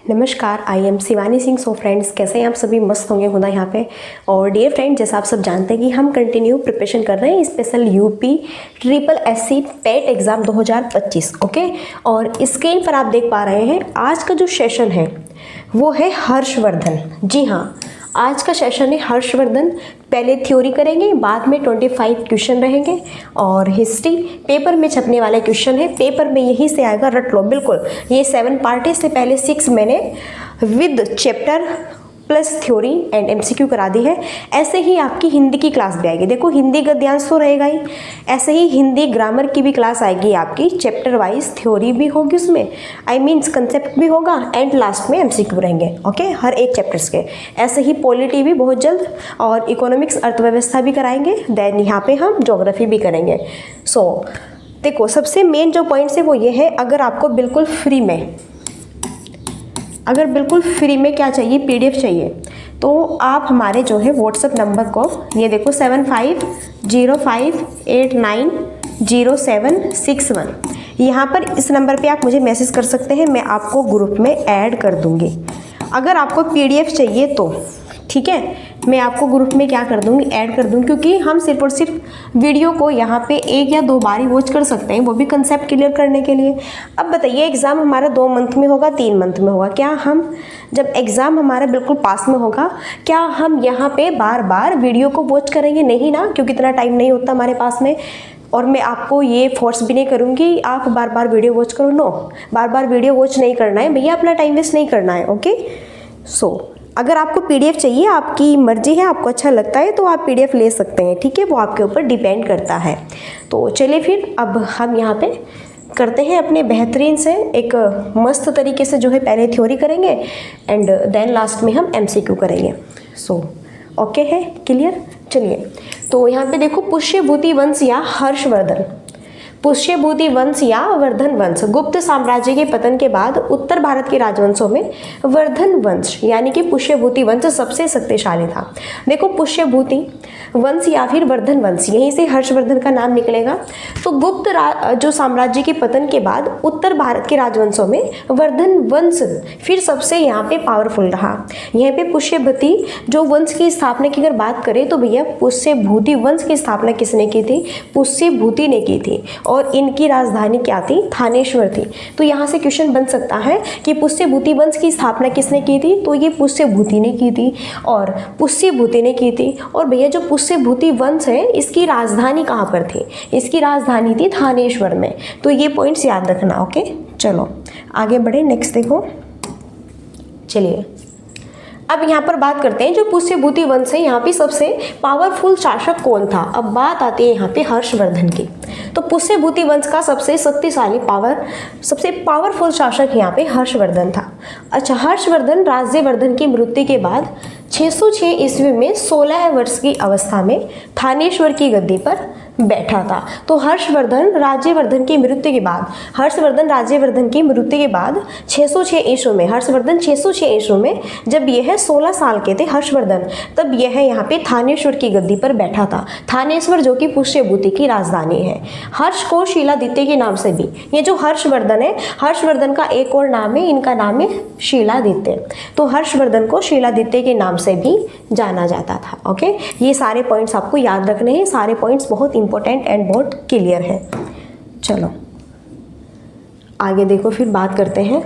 नमस्कार, I am Shivani Singh. So friends, कैसे हैं आप सभी? मस्त होंगे खुदा यहाँ पे। और डियर फ्रेंड, जैसा आप सब जानते हैं कि हम कंटिन्यू प्रिपरेशन कर रहे हैं स्पेशल यूपी ट्रिपल एससी पेट एग्ज़ाम 2025। ओके, और स्क्रीन पर आप देख पा रहे हैं आज का जो सेशन है वो है हर्षवर्धन। जी हाँ, आज का सेशन है हर्षवर्धन। पहले थ्योरी करेंगे, बाद में 25 क्वेश्चन रहेंगे और हिस्ट्री पेपर में छपने वाले क्वेश्चन है। पेपर में यही से आएगा, रट लो बिल्कुल। ये 7 पार्ट है, इससे पहले 6 मैंने with chapter plus theory and MCQ करा दी है। ऐसे ही आपकी हिंदी की क्लास भी आएगी। देखो, हिंदी गद्यांश तो रहेगा ही, ऐसे ही हिंदी ग्रामर की भी क्लास आएगी आपकी। चैप्टर वाइज थ्योरी भी होगी उसमें, आई मीन्स कंसेप्ट भी होगा एंड लास्ट में एमसीक्यू रहेंगे। ओके, हर एक चैप्टर्स के। ऐसे ही पॉलिटी भी बहुत जल्द, और इकोनॉमिक्स अर्थव्यवस्था भी कराएंगे। देन यहाँ पे हम ज्योग्राफी भी करेंगे। सो देखो, सबसे मेन जो पॉइंट्स है वो ये है, अगर आपको बिल्कुल फ्री में क्या चाहिए, पीडीएफ चाहिए, तो आप हमारे जो है व्हाट्सएप नंबर को, ये देखो 7505890761, यहाँ पर इस नंबर पे आप मुझे मैसेज कर सकते हैं। मैं आपको ग्रुप में ऐड कर दूँगी। अगर आपको पीडीएफ चाहिए तो ठीक है, मैं आपको ग्रुप में क्या कर दूँगी, ऐड कर दूँगी, क्योंकि हम सिर्फ और सिर्फ वीडियो को यहाँ पे 1 या 2 बार ही वॉच कर सकते हैं, वो भी कंसेप्ट क्लियर करने के लिए। अब बताइए, एग्ज़ाम हमारा 2 मंथ में होगा, 3 मंथ में होगा? क्या हम जब एग्ज़ाम हमारा बिल्कुल पास में होगा, क्या हम यहाँ पे बार बार वीडियो को वॉच करेंगे? नहीं ना, क्योंकि इतना टाइम नहीं होता हमारे पास में। और मैं आपको ये फोर्स भी नहीं करूँगी आप बार बार वीडियो वॉच करो। नो, बार बार वीडियो वॉच नहीं करना है भैया, अपना टाइम वेस्ट नहीं करना है। ओके, सो अगर आपको पीडीएफ चाहिए, आपकी मर्जी है, आपको अच्छा लगता है तो आप पीडीएफ ले सकते हैं। ठीक है, वो आपके ऊपर डिपेंड करता है। तो चलिए फिर अब हम यहाँ पे करते हैं अपने बेहतरीन से एक मस्त तरीके से जो है, पहले थ्योरी करेंगे एंड देन लास्ट में हम एमसीक्यू करेंगे। सो ओके है, क्लियर? चलिए, तो यहाँ पे देखो, पुष्यभूति वंश या हर्षवर्धन। पुष्यभूति वंश या वर्धन वंश गुप्त साम्राज्य के पतन के बाद उत्तर भारत के राजवंशों में वर्धन वंश यानी कि पुष्यभूति वंश सबसे शक्तिशाली था। देखो, पुष्यभूति वंश या फिर वर्धन वंश, यहीं से हर्षवर्धन का नाम निकलेगा। तो गुप्त जो साम्राज्य के पतन के बाद उत्तर भारत के राजवंशों में वर्धन वंश फिर सबसे यहाँ पे पावरफुल रहा। यहाँ पे पुष्यभूति जो वंश की स्थापना की अगर बात करें तो भैया, पुष्यभूति वंश की स्थापना किसने की थी? पुष्यभूति ने की थी। और इनकी राजधानी क्या थी? थानेश्वर थी। तो यहाँ से क्वेश्चन बन सकता है कि पुष्यभूति वंश की स्थापना किसने की थी? तो ये पुष्यभूति ने की थी, और पुष्यभूति ने की थी। और भैया, जो पुष्यभूति वंश है, इसकी राजधानी कहाँ पर थी? इसकी राजधानी थी थानेश्वर में। तो ये पॉइंट्स याद रखना। ओके, चलो आगे बढ़े। नेक्स्ट देखो, चलिए अब यहाँ पर बात करते हैं, जो पुष्यभूति वंश है, यहाँ पे सबसे पावरफुल शासक कौन था? अब बात आती है यहाँ पे हर्षवर्धन की। तो पुष्यभूति वंश का सबसे शक्तिशाली सबसे पावरफुल शासक यहाँ पे हर्षवर्धन था। अच्छा, हर्षवर्धन राज्यवर्धन की मृत्यु के बाद 606 ईस्वी में 16 वर्ष की अवस्था में थानेश्वर की गद्दी पर बैठा था। तो हर्षवर्धन राज्यवर्धन की मृत्यु के बाद 606 ईस्वी में, हर्षवर्धन 606 ईस्वी में जब यह 16 साल के थे हर्षवर्धन, तब यह यहाँ पे थानेश्वर की गद्दी पर बैठा था। थानेश्वर जो कि पुष्यभूति की राजधानी है। हर्ष को शीलादित्य के नाम से भी, ये जो हर्षवर्धन है, हर्षवर्धन का एक और नाम है, इनका नाम है शीलादित्य। तो हर्षवर्धन को शीलादित्य के नाम से भी जाना जाता था। ओके, ये सारे पॉइंट्स आपको याद रखने हैं। सारे पॉइंट्स बहुत इंपॉर्टेंट एंड बहुत क्लियर है। चलो आगे देखो, फिर बात करते हैं।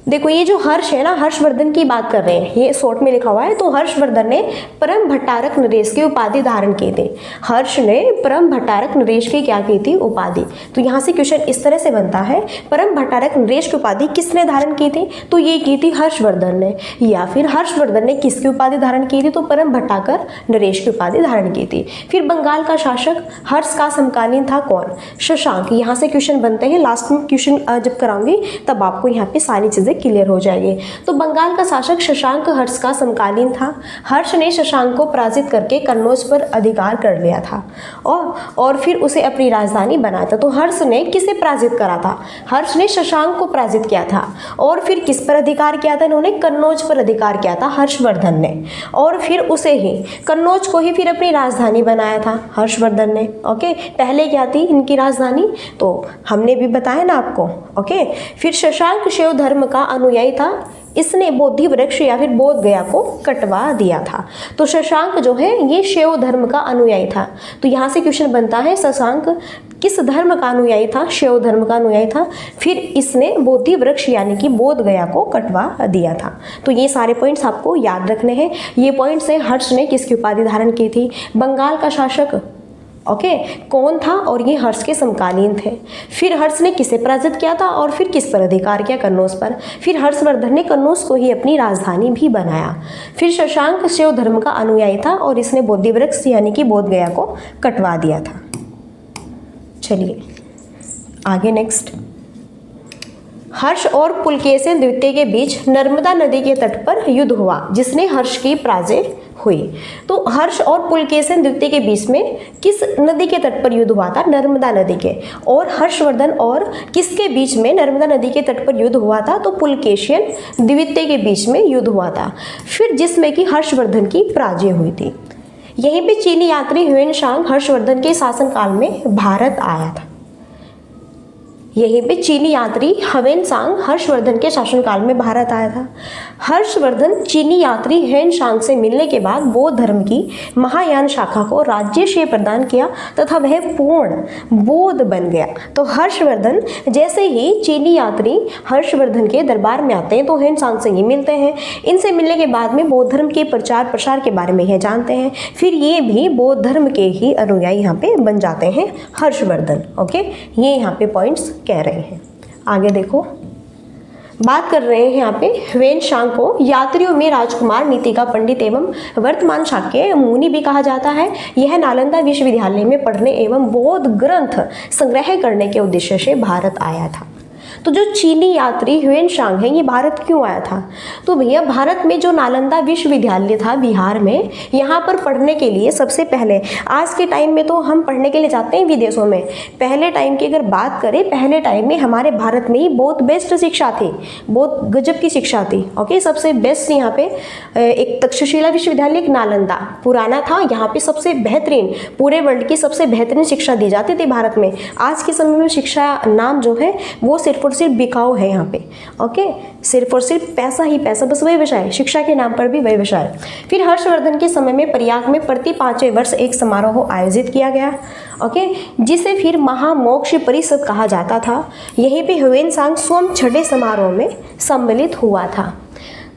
देखो, ये जो हर्ष है ना, हर्षवर्धन की बात कर रहे हैं, ये शॉर्ट में लिखा हुआ है। तो हर्षवर्धन ने परम भट्टारक नरेश की उपाधि धारण की थी। हर्ष ने परम भट्टारक नरेश की क्या की थी? उपाधि। तो यहाँ से क्वेश्चन इस तरह से बनता है, परम भट्टारक नरेश की उपाधि किसने धारण की थी? तो ये की थी हर्षवर्धन ने। या फिर हर्षवर्धन ने किसकी उपाधि धारण की थी? तो परम भट्टारक नरेश की उपाधि धारण की थी। फिर बंगाल का शासक हर्ष का समकालीन था कौन? शशांक। यहाँ से क्वेश्चन बनते हैं, लास्ट में क्वेश्चन जब कराऊंगी तब आपको यहाँ पे सारी चीजें क्लियर हो जाएगी। तो बंगाल का शासक शशांक हर्ष का समकालीन था। हर्ष ने शशांक को पराजित करके कन्नौज पर अधिकार कर लिया था और फिर उसे अपनी राजधानी बनाया था। तो हर्ष ने किसे पराजित करा था? हर्ष ने शशांक को पराजित किया था। और फिर किस पर अधिकार किया था इन्होंने? कन्नौज पर अधिकार किया था हर्षवर्धन ने। और फिर उसे ही, कन्नौज को ही फिर अपनी राजधानी बनाया था हर्षवर्धन ने। ओके, पहले क्या थी इनकी राजधानी? तो हमने भी बताया ना आपको। ओके, फिर शशांक शैव धर्म का अनुयायी था, इसने बोधि वृक्ष या फिर बोध गया को कटवा दिया था। तो शशांक जो है ये शैव धर्म का अनुयायी था। तो यहाँ से क्वेश्चन बनता है शशांक किस धर्म का अनुयायी था? शैव धर्म का अनुयायी था। फिर इसने बोधि वृक्ष यानी कि बोध गया को कटवा दिया था। तो ये सारे पॉइंट्स आपको याद रखने हैं। ये पॉइंट्स है हर्ष ने किसकी उपाधि धारण की थी? बंगाल का शासक ओके कौन था? और ये हर्ष के समकालीन थे। फिर हर्ष ने किसे पराजित किया था और फिर किस पर अधिकार किया? कन्नौज पर। फिर हर्षवर्धन ने कन्नौज को ही अपनी राजधानी भी बनाया। फिर शशांक शैव धर्म का अनुयायी था और इसने बोधि वृक्ष यानी कि बोध गया को कटवा दिया था। चलिए आगे नेक्स्ट, हर्ष और पुलकेशिन द्वितीय के बीच नर्मदा नदी के तट पर युद्ध हुआ जिसने हर्ष की पराजय हुई। तो हर्ष और पुलकेशिन द्वितीय के बीच में किस नदी के तट पर युद्ध हुआ था? नर्मदा नदी के। और हर्षवर्धन और किसके बीच में नर्मदा नदी के तट पर युद्ध हुआ था? तो पुलकेशिन द्वितीय के बीच में युद्ध हुआ था, फिर जिसमें कि हर्षवर्धन की पराजय हुई थी। यहीं पे चीनी यात्री ह्वेनसांग हर्षवर्धन के शासनकाल में भारत आया था। यहीं पे चीनी यात्री ह्वेनसांग हर्षवर्धन के शासनकाल में भारत आया था। हर्षवर्धन चीनी यात्री ह्वेनसांग से मिलने के बाद बौद्ध धर्म की महायान शाखा को राज्यश्रेय प्रदान किया तथा वह पूर्ण बौद्ध बन गया। तो हर्षवर्धन जैसे ही चीनी यात्री हर्षवर्धन के दरबार में आते हैं तो ह्वेनसांग से ही मिलते हैं। इनसे मिलने के बाद में बौद्ध धर्म के प्रचार प्रसार के बारे में यह जानते हैं। फिर ये भी बौद्ध धर्म के ही अनुयायी यहाँ पे बन जाते हैं हर्षवर्धन। ओके, ये यहाँ पे पॉइंट्स कह रहे हैं। आगे देखो, बात कर रहे हैं यहाँ पे ह्वेनसांग को यात्रियों में राजकुमार, नीति का पंडित एवं वर्तमान शाक्य मुनि भी कहा जाता है। यह नालंदा विश्वविद्यालय में पढ़ने एवं बौद्ध ग्रंथ संग्रह करने के उद्देश्य से भारत आया था। तो जो चीनी यात्री ह्वेनसांग है ये भारत क्यों आया था? तो भैया भारत में जो नालंदा विश्वविद्यालय था बिहार में, यहाँ पर पढ़ने के लिए सबसे पहले, आज के टाइम में तो हम पढ़ने के लिए जाते हैं विदेशों में, पहले टाइम की अगर बात करें, पहले टाइम में हमारे भारत में ही बहुत बेस्ट शिक्षा थी, बहुत गजब की शिक्षा थी। ओके, सबसे बेस्ट यहाँ पे एक तक्षशिला विश्वविद्यालय, एक नालंदा पुराना था, यहाँ पे सबसे बेहतरीन, पूरे वर्ल्ड की सबसे बेहतरीन शिक्षा दी जाती थी भारत में। आज के समय में शिक्षा नाम जो है वो सिर्फ और सिर्फ बिकाऊ है यहाँ पे। ओके, सिर्फ और सिर्फ पैसा ही पैसा, बस वही विषय, शिक्षा के नाम पर भी वही विषय। फिर हर्षवर्धन के समय में प्रयाग में प्रति 5वें वर्ष एक समारोह आयोजित किया गया। ओके, जिसे फिर महामोक्ष परिषद कहा जाता था। यहीं पे ह्वेनसांग स्वयं 6ठे समारोह में सम्मिलित हुआ था।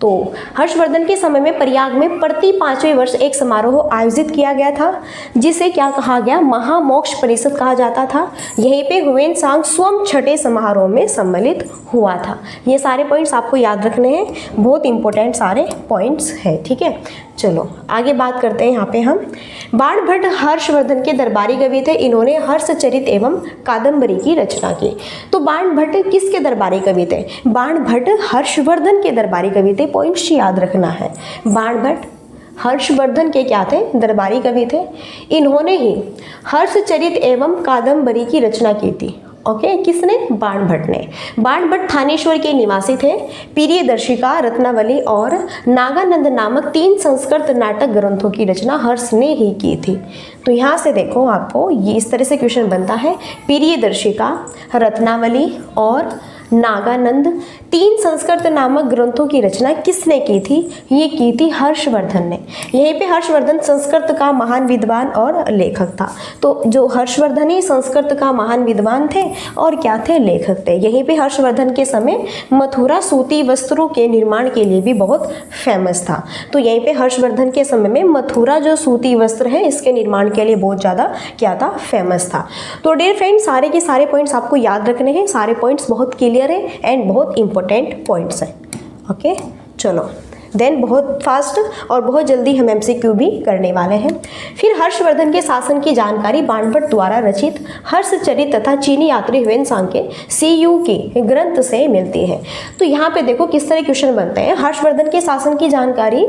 तो हर्षवर्धन के समय में प्रयाग में प्रति 5वें वर्ष एक समारोह आयोजित किया गया था, जिसे क्या कहा गया? महामोक्ष परिषद कहा जाता था। यहीं पे ह्वेनसांग स्वयं 6ठे समारोह में सम्मिलित हुआ था। ये सारे पॉइंट्स आपको याद रखने हैं, बहुत इंपॉर्टेंट सारे पॉइंट्स हैं। ठीक है, चलो आगे बात करते हैं। यहाँ पे हम बाणभट्ट हर्षवर्धन के दरबारी कवि थे। इन्होंने हर्षचरित एवं कादम्बरी की रचना की। तो बाणभट्ट किसके दरबारी कवि थे? बाणभट्ट हर्षवर्धन के दरबारी कवि थे। पॉइंट्स याद रखना है, बाणभट्ट हर्षवर्धन के क्या थे? दरबारी कवि थे। इन्होंने ही हर्षचरित एवं कादम्बरी की रचना की थी। ओके, किसने? बाणभट्ट ने। बाणभट्ट थानेश्वर के निवासी थे। प्रियदर्शिका, रत्नावली और नागानंद नामक 3 संस्कृत नाटक ग्रंथों की रचना हर्ष ने ही की थी। तो यहाँ से देखो, आपको ये इस तरह से क्वेश्चन बनता है, प्रियदर्शिका, रत्नावली और नागानंद 3 संस्कृत नामक ग्रंथों की रचना किसने की थी? ये की थी हर्षवर्धन ने। यहीं पे हर्षवर्धन संस्कृत का महान विद्वान और लेखक था। तो जो हर्षवर्धन ही संस्कृत का महान विद्वान थे और क्या थे? लेखक थे। यहीं पे हर्षवर्धन के समय मथुरा सूती वस्त्रों के निर्माण के लिए भी बहुत फेमस था। तो यहीं पे हर्षवर्धन के समय में मथुरा जो सूती वस्त्र है इसके निर्माण के लिए बहुत ज़्यादा क्या था? फेमस था। तो डियर फ्रेंड्स, सारे के सारे पॉइंट्स आपको याद रखने हैं। सारे पॉइंट्स बहुत क्लियर है एंड बहुत इंपॉर्टेंट पॉइंट्स हैं। ओके, चलो देन बहुत फास्ट और बहुत जल्दी हम MCQ भी करने वाले हैं। फिर हर्षवर्धन के शासन की जानकारी बाणभट्ट द्वारा रचित हर्षचरित तथा चीनी यात्री ह्वेनसांग के CU के ग्रंथ से मिलती है। तो यहाँ पे देखो किस तरह क्वेश्चन बनते हैं। हर्षवर्धन के शासन की जानकारी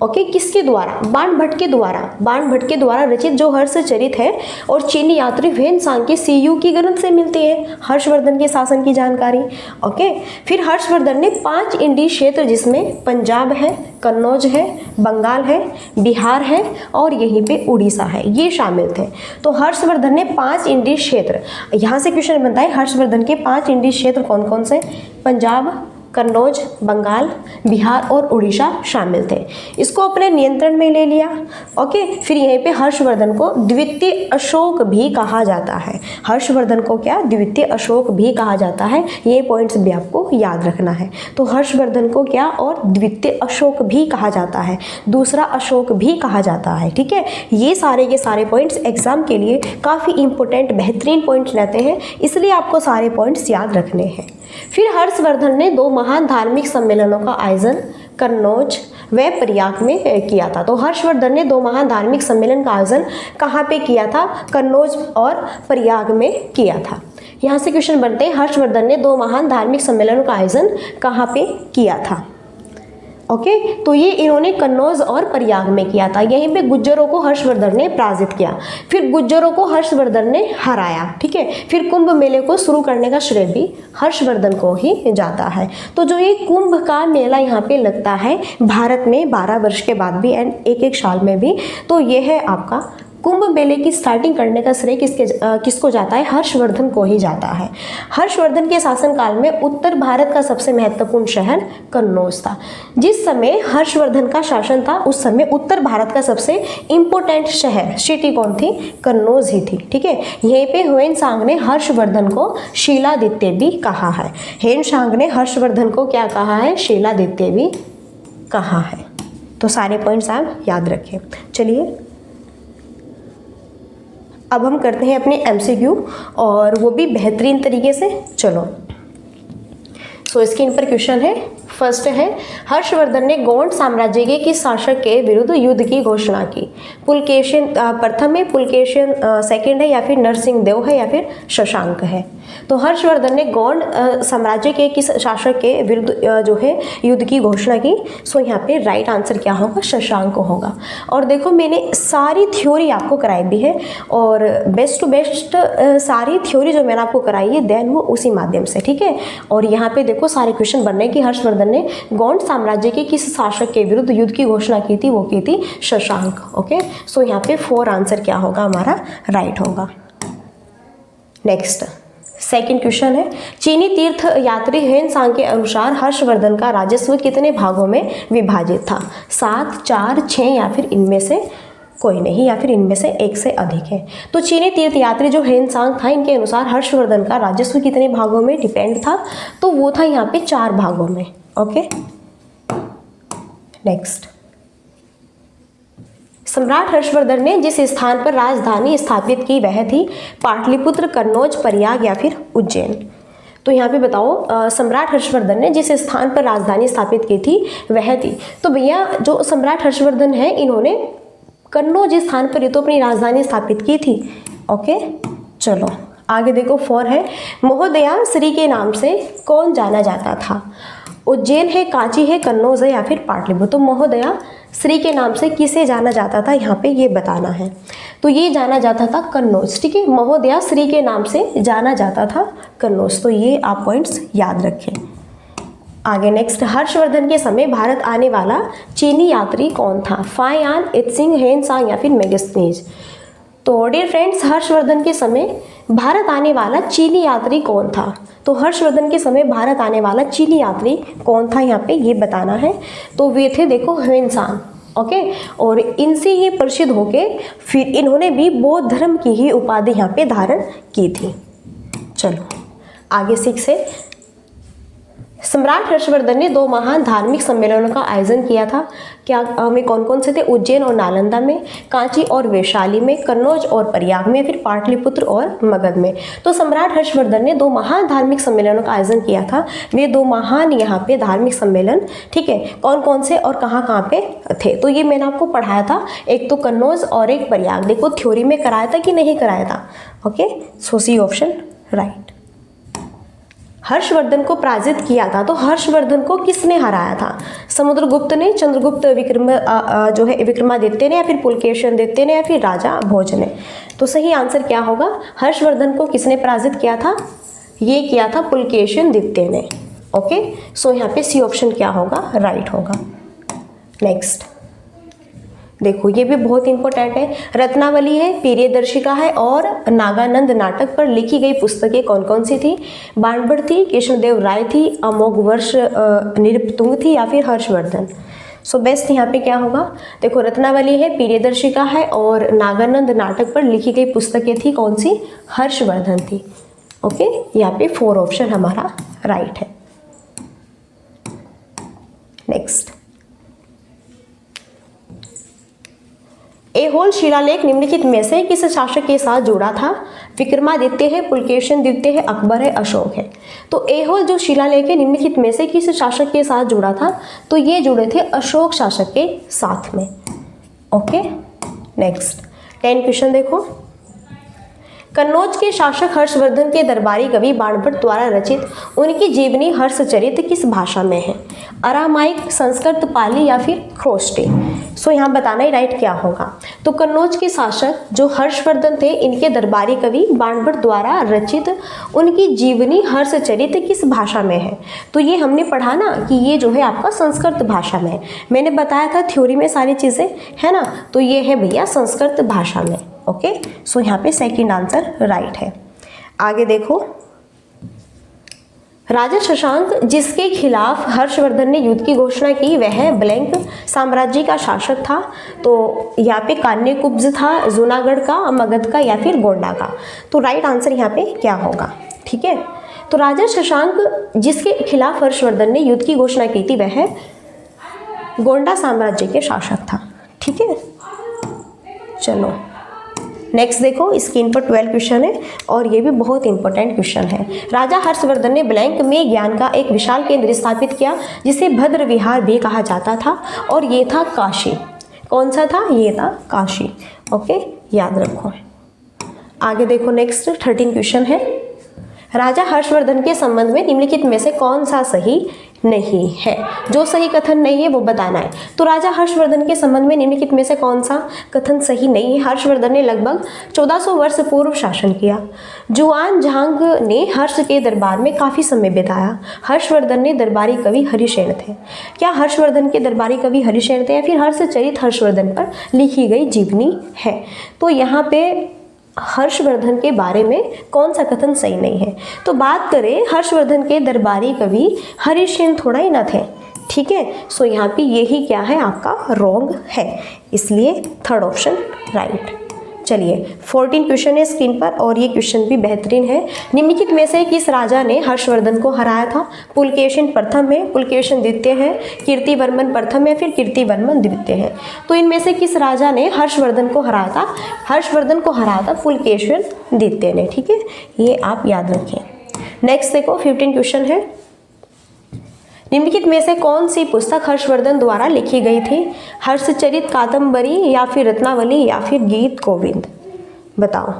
ओके किसके द्वारा? बाणभट्ट के द्वारा। बाणभट्ट के द्वारा रचित जो हर्षचरित है और चीनी यात्री ह्वेनसांग के CU की ग्रंथ से मिलती है हर्षवर्धन के शासन की जानकारी। ओके, फिर हर्षवर्धन ने 5 इंडी क्षेत्र, जिसमें पंजाब है, कन्नौज है, बंगाल है, बिहार है और यहीं पे उड़ीसा है, ये शामिल थे। तो हर्षवर्धन ने 5 इंडी क्षेत्र, यहाँ से क्वेश्चन बनता है हर्षवर्धन के 5 इंडी क्षेत्र कौन कौन से? पंजाब, कन्नौज, बंगाल, बिहार और उड़ीसा शामिल थे। इसको अपने नियंत्रण में ले लिया। ओके, फिर यहीं पे हर्षवर्धन को द्वितीय अशोक भी कहा जाता है। हर्षवर्धन को क्या, द्वितीय अशोक भी कहा जाता है। ये पॉइंट्स भी आपको याद रखना है। तो हर्षवर्धन को क्या और द्वितीय अशोक भी कहा जाता है, दूसरा अशोक भी कहा जाता है। ठीक है, ये सारे के सारे पॉइंट्स एग्जाम के लिए काफ़ी इंपॉर्टेंट बेहतरीन पॉइंट्स रहते हैं, इसलिए आपको सारे पॉइंट्स याद रखने हैं। फिर हर्षवर्धन ने 2 महान धार्मिक सम्मेलनों का आयोजन कन्नौज व प्रयाग में किया था। तो हर्षवर्धन ने 2 महान धार्मिक सम्मेलन का आयोजन कहाँ पे किया था, कन्नौज और प्रयाग में किया था। यहाँ से क्वेश्चन बनते हैं, हर्षवर्धन ने 2 महान धार्मिक सम्मेलनों का आयोजन कहाँ पे किया था। ओके, तो ये इन्होंने कन्नौज और प्रयाग में किया था। यहीं पे गुज्जरों को हर्षवर्धन ने पराजित किया, फिर गुज्जरों को हर्षवर्धन ने हराया। ठीक है, फिर कुंभ मेले को शुरू करने का श्रेय भी हर्षवर्धन को ही जाता है। तो जो ये कुंभ का मेला यहाँ पे लगता है भारत में 12 वर्ष के बाद भी एंड एक साल में भी, तो ये है आपका कुंभ मेले की स्टार्टिंग करने का श्रेय किसको जाता है, हर्षवर्धन को ही जाता है। हर्षवर्धन के शासनकाल में उत्तर भारत का सबसे महत्वपूर्ण शहर कन्नौज था। जिस समय हर्षवर्धन का शासन था उस समय उत्तर भारत का सबसे इम्पोर्टेंट शहर सिटी कौन थी, कन्नौज ही थी। ठीक है, यहीं पे ह्वेनसांग ने हर्षवर्धन को शीलादित्य भी कहा है। ह्वेनसांग ने हर्षवर्धन को क्या कहा है, शीलादित्य भी कहा है। तो सारे पॉइंट्स आप याद रखें। चलिए अब हम करते हैं अपने MCQ और वो भी बेहतरीन तरीके से। चलो, सो स्क्रीन पर क्वेश्चन है, फर्स्ट है, हर्षवर्धन ने गौंड साम्राज्य के किस शासक के विरुद्ध युद्ध की घोषणा की। पुलकेशिन प्रथम है, पुलकेशिन सेकंड है, या फिर नरसिंह देव है, या फिर शशांक है। तो हर्षवर्धन ने गौंड साम्राज्य के किस शासक के विरुद्ध जो है युद्ध की घोषणा की। सो यहाँ पे राइट आंसर क्या होगा, शशांक होगा। और देखो मैंने सारी थ्योरी आपको कराई भी है और बेस्ट टू बेस्ट सारी थ्योरी जो मैंने आपको कराई है देन वो उसी माध्यम से। ठीक है, और यहाँ पे देखो सारे क्वेश्चन बन रहे हैं कि हर्षवर्धन ने गौंड साम्राज्य के किस शासक के विरुद्ध युद्ध की घोषणा की थी, वो की थी शशांक। ओके, सो यहाँ पे 4 आंसर क्या होगा हमारा, राइट होगा। नेक्स्ट सेकंड क्वेश्चन है, चीनी तीर्थ यात्री ह्वेनसांग के अनुसार हर्षवर्धन का राजस्व कितने भागों में विभाजित था, 7, 4, 6 या फिर इनमें से कोई नहीं, या फिर इनमें से एक से अधिक है। तो चीनी तीर्थ यात्री जो ह्वेनसांग था, इनके अनुसार हर्षवर्धन का राजस्व कितने भागों में डिपेंड था, तो वो था यहाँ पे 4 भागों में। ओके, नेक्स्ट, सम्राट हर्षवर्धन ने जिस स्थान पर राजधानी स्थापित की वह थी पाटलिपुत्र, कन्नौज, प्रयाग या फिर उज्जैन। तो यहाँ पे बताओ सम्राट हर्षवर्धन ने जिस स्थान पर राजधानी स्थापित की थी वह थी। तो भैया जो सम्राट हर्षवर्धन है इन्होंने कन्नौज स्थान पर ही तो अपनी राजधानी स्थापित की थी। ओके, चलो आगे देखो 4 है, महोदया श्री के नाम से कौन जाना जाता था। उज्जैन है, कांची है, कन्नौज है या फिर पाटलिपुत्र। तो महोदया श्री के नाम से किसे जाना जाता था यहाँ पे ये बताना है। तो ये जाना जाता था कन्नौज। ठीक है, महोदया श्री के नाम से जाना जाता था कन्नौज। तो ये आप पॉइंट्स याद रखें। आगे नेक्स्ट, हर्षवर्धन के समय भारत आने वाला चीनी यात्री कौन था, फायान, इत्सिंग, ह्वेनसांग या फिर मेगास्थनीज। तो डियर फ्रेंड्स, हर्षवर्धन के समय भारत आने वाला चीनी यात्री कौन था। तो हर्षवर्धन के समय भारत आने वाला चीनी यात्री कौन था यहाँ पे ये बताना है। तो वे थे देखो ह्वेनसांग। ओके, और इनसे ये प्रसिद्ध होके फिर इन्होंने भी बौद्ध धर्म की ही उपाधि यहाँ पे धारण की थी। चलो आगे 6 है, सम्राट हर्षवर्धन ने 2 महान धार्मिक सम्मेलनों का आयोजन किया था। क्या में कौन कौन से थे, उज्जैन और नालंदा में, कांची और वैशाली में, कन्नौज और प्रयाग में, फिर पाटलिपुत्र और मगध में। तो सम्राट हर्षवर्धन ने 2 महान धार्मिक सम्मेलनों का आयोजन किया था। वे 2 महान यहाँ पे धार्मिक सम्मेलन, ठीक है, कौन कौन से और कहाँ पे थे। तो ये मैंने आपको पढ़ाया था, एक तो कन्नौज और एक प्रयाग। देखो थ्योरी में कराया था कि नहीं कराया था। ओके, सो सी ऑप्शन राइट। हर्षवर्धन को पराजित किया था, तो हर्षवर्धन को किसने हराया था, समुद्रगुप्त ने, चंद्रगुप्त जो है विक्रमादित्य ने, या फिर पुलकेशिन ने, या फिर राजा भोज ने। तो सही आंसर क्या होगा, हर्षवर्धन को किसने पराजित किया था, ये किया था पुलकेशिन द्वितीय ने। ओके, सो यहाँ पे सी ऑप्शन क्या होगा, राइट होगा। नेक्स्ट देखो ये भी बहुत इंपॉर्टेंट है। रत्नावली है, प्रियदर्शिका है और नागानंद नाटक पर लिखी गई पुस्तकें कौन कौन सी थी? बाणभट्ट थी, कृष्णदेव राय थी, अमोघवर्ष नृपतुंग थी या फिर हर्षवर्धन। सो बेस्ट यहाँ पे क्या होगा? देखो रत्नावली है, प्रियदर्शिका है और नागानंद नाटक पर लिखी गई पुस्तकें थी कौन सी? हर्षवर्धन थी। ओके, यहाँ पे 4 ऑप्शन हमारा राइट है। नेक्स्ट, ऐहोल शिलालेख निम्नलिखित में से किस शासक के साथ जुड़ा था? विक्रमादित्य है, पुलकेशिन द्वितीय है, अकबर है, अशोक है। तो ऐहोल जो शिलालेख है निम्नलिखित में से किस शासक के साथ जुड़ा था? तो ये जुड़े थे अशोक शासक के साथ में। ओके, नेक्स्ट 10 क्वेश्चन देखो। कन्नौज के शासक हर्षवर्धन के दरबारी कवि बाणभट्ट द्वारा रचित उनकी जीवनी हर्षचरित किस भाषा में है? अरामाइक, संस्कृत, पाली या फिर ख्रोष्टी? सो यहाँ बताना ही राइट क्या होगा। तो कन्नौज के शासक जो हर्षवर्धन थे, इनके दरबारी कवि बाणभट्ट द्वारा रचित उनकी जीवनी हर्षचरित किस भाषा में है? तो ये हमने पढ़ा ना कि ये जो है आपका संस्कृत भाषा में है। मैंने बताया था थ्योरी में सारी चीज़ें है ना, तो ये है भैया संस्कृत भाषा में। ओके, सो यहाँ पे सेकंड आंसर राइट है। आगे देखो, राजा शशांक जिसके खिलाफ हर्षवर्धन ने युद्ध की घोषणा की वह ब्लैंक साम्राज्य का शासक था। तो यहाँ पे कान्यकुब्ज था, जूनागढ़ का, मगध का या फिर गोंडा का? तो राइट आंसर यहाँ पे क्या होगा? ठीक है, तो राजा शशांक जिसके खिलाफ हर्षवर्धन ने युद्ध की घोषणा की थी वह गोंडा साम्राज्य के शासक था। ठीक है, चलो नेक्स्ट देखो, स्क्रीन पर 12 क्वेश्चन है और ये भी बहुत इंपॉर्टेंट क्वेश्चन है। राजा हर्षवर्धन ने ब्लैंक में ज्ञान का एक विशाल केंद्र स्थापित किया जिसे भद्र विहार भी कहा जाता था और ये था काशी। कौन सा था? ये था काशी। ओके, याद रखो। आगे देखो, नेक्स्ट 13 क्वेश्चन है। राजा हर्षवर्धन के संबंध में निम्नलिखित में से कौन सा सही नहीं है? जो सही कथन नहीं है वो बताना है। तो राजा हर्षवर्धन के संबंध में निम्नलिखित में से कौन सा कथन सही नहीं है? हर्षवर्धन ने लगभग 1400 वर्ष पूर्व शासन किया। जुआन झांग ने हर्ष के दरबार में काफ़ी समय बिताया। हर्षवर्धन ने दरबारी कवि हरिशेन थे। क्या हर्षवर्धन के दरबारी कवि हरिशेन थे या फिर हर्षचरित हर्षवर्धन पर लिखी गई जीवनी है? तो यहाँ पे हर्षवर्धन के बारे में कौन सा कथन सही नहीं है? तो बात करें हर्षवर्धन के दरबारी कवि हरिशेन थोड़ा ही ना थे। ठीक है, सो यहाँ पे यही क्या है आपका रॉन्ग है, इसलिए थर्ड ऑप्शन राइट। चलिए 14 क्वेश्चन है स्क्रीन पर और ये क्वेश्चन भी बेहतरीन है। निम्नलिखित में से किस राजा ने हर्षवर्धन को हराया था? पुलकेशिन प्रथम है, पुलकेशिन द्वितीय है, कीर्तिवर्मन प्रथम है, फिर कीर्तिवर्मन द्वितीय है? तो इनमें से किस राजा ने हर्षवर्धन को हराया था? हर्षवर्धन को हराया था पुलकेशिन द्वितीय ने। ठीक है, ये आप याद रखें। नेक्स्ट देखो 15 क्वेश्चन है। निम्नलिखित में से कौन सी पुस्तक हर्षवर्धन द्वारा लिखी गई थी? हर्षचरित, कादम्बरी या फिर रत्नावली या फिर गीत गोविंद? बताओ।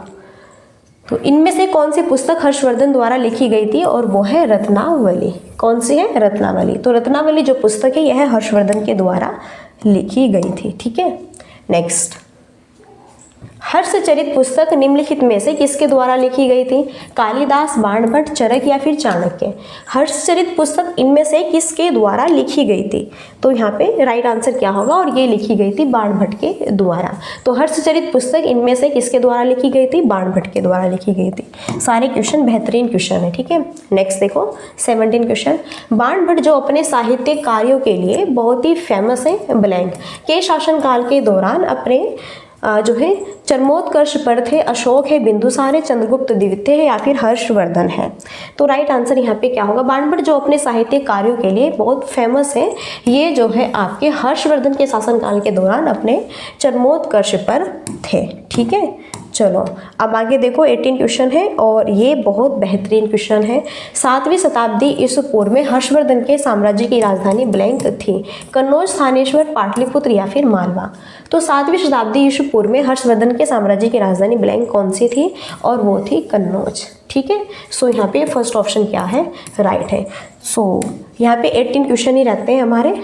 तो इनमें से कौन सी पुस्तक हर्षवर्धन द्वारा लिखी गई थी? और वो है रत्नावली। कौन सी है? रत्नावली। तो रत्नावली जो पुस्तक है यह हर्षवर्धन के द्वारा लिखी गई थी। ठीक है, नेक्स्ट, हर्षचरित पुस्तक निम्नलिखित में से किसके द्वारा लिखी गई थी? कालिदास, बाणभट्ट, चरक या फिर चाणक्य? हर्षचरित पुस्तक इनमें से किसके द्वारा लिखी गई थी? तो यहाँ पे राइट आंसर क्या होगा? और ये लिखी गई थी बाणभट्ट के द्वारा। तो हर्षचरित पुस्तक इनमें से किसके द्वारा लिखी गई थी? बाणभट्ट के द्वारा लिखी गई थी। सारे क्वेश्चन बेहतरीन क्वेश्चन है। ठीक है, नेक्स्ट देखो 17 क्वेश्चन। बाणभट्ट जो अपने साहित्यिक कार्यों के लिए बहुत ही फेमस है ब्लैंक के शासनकाल के दौरान अपने जो है चरमोत्कर्ष पर थे? अशोक है, बिंदुसार है, चंद्रगुप्त द्वितीय है या फिर हर्षवर्धन है? तो राइट आंसर यहाँ पे क्या होगा? बाणभट्ट जो अपने साहित्यिक कार्यों के लिए बहुत फेमस है, ये जो है आपके हर्षवर्धन के शासनकाल के दौरान अपने चरमोत्कर्ष पर थे। ठीक है, चलो अब आगे देखो 18 क्वेश्चन है और ये बहुत बेहतरीन क्वेश्चन है। 7वीं शताब्दी ईसा पूर्व में हर्षवर्धन के साम्राज्य की राजधानी ब्लैंक थी? कन्नौज, थानेश्वर, पाटलिपुत्र या फिर मालवा? तो 7वीं शताब्दी ईसा पूर्व में हर्षवर्धन के साम्राज्य की राजधानी ब्लैंक कौन सी थी? और वो थी कन्नौज। ठीक है, सो यहाँ पे फर्स्ट ऑप्शन क्या है? राइट है। सो यहाँ पे 18 क्वेश्चन ही रहते हैं हमारे।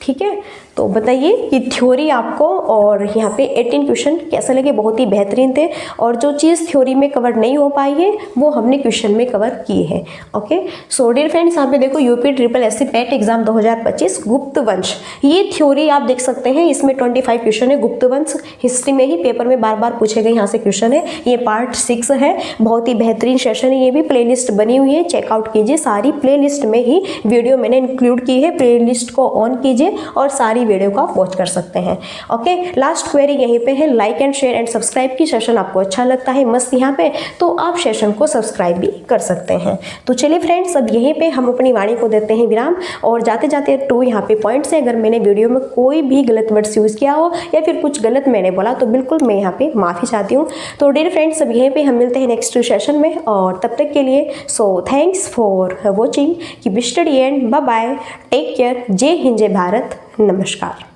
ठीक है, तो बताइए कि थ्योरी आपको और यहाँ पे 18 क्वेश्चन कैसे लगे। बहुत ही बेहतरीन थे और जो चीज़ थ्योरी में कवर नहीं हो पाई है वो हमने क्वेश्चन में कवर किए हैं। ओके, सो डियर फ्रेंड्स, यहाँ पे देखो यूपी ट्रिपल एससी पेट एग्जाम 2025 गुप्त वंश, ये थ्योरी आप देख सकते हैं। इसमें 25 क्वेश्चन है। गुप्त वंश हिस्ट्री में ही पेपर में बार बार पूछे गए यहाँ से क्वेश्चन है। ये पार्ट 6 है। बहुत ही बेहतरीन सेशन है। ये भी प्लेलिस्ट बनी हुई है, चेकआउट कीजिए। सारी प्लेलिस्ट में ही वीडियो मैंने इंक्लूड की है। प्लेलिस्ट को ऑन कीजिए और सारी वीडियो को आप वॉच कर सकते हैं। ओके, लास्ट क्वेरी यहीं पे है, like and share and subscribe की। सेशन आपको अच्छा लगता है मस्त यहाँ पे, तो आप सेशन को सब्सक्राइब भी कर सकते हैं। तो चलिए फ्रेंड्स, अब यहीं पे हम अपनी वाणी को देते हैं विराम और जाते जाते 2 यहाँ पे पॉइंट्स है। अगर मैंने वीडियो में कोई भी गलत वर्ड्स यूज़ किया हो या फिर कुछ गलत मैंने बोला तो बिल्कुल मैं यहाँ पे माफ़ी चाहती हूँ। तो डियर फ्रेंड्स, अब यहीं पे हम मिलते हैं नेक्स्ट सेशन में और तब तक के लिए so thanks for watching. Keep study and bye bye, take care. जय हिंद, जय भारत, नमस्कार।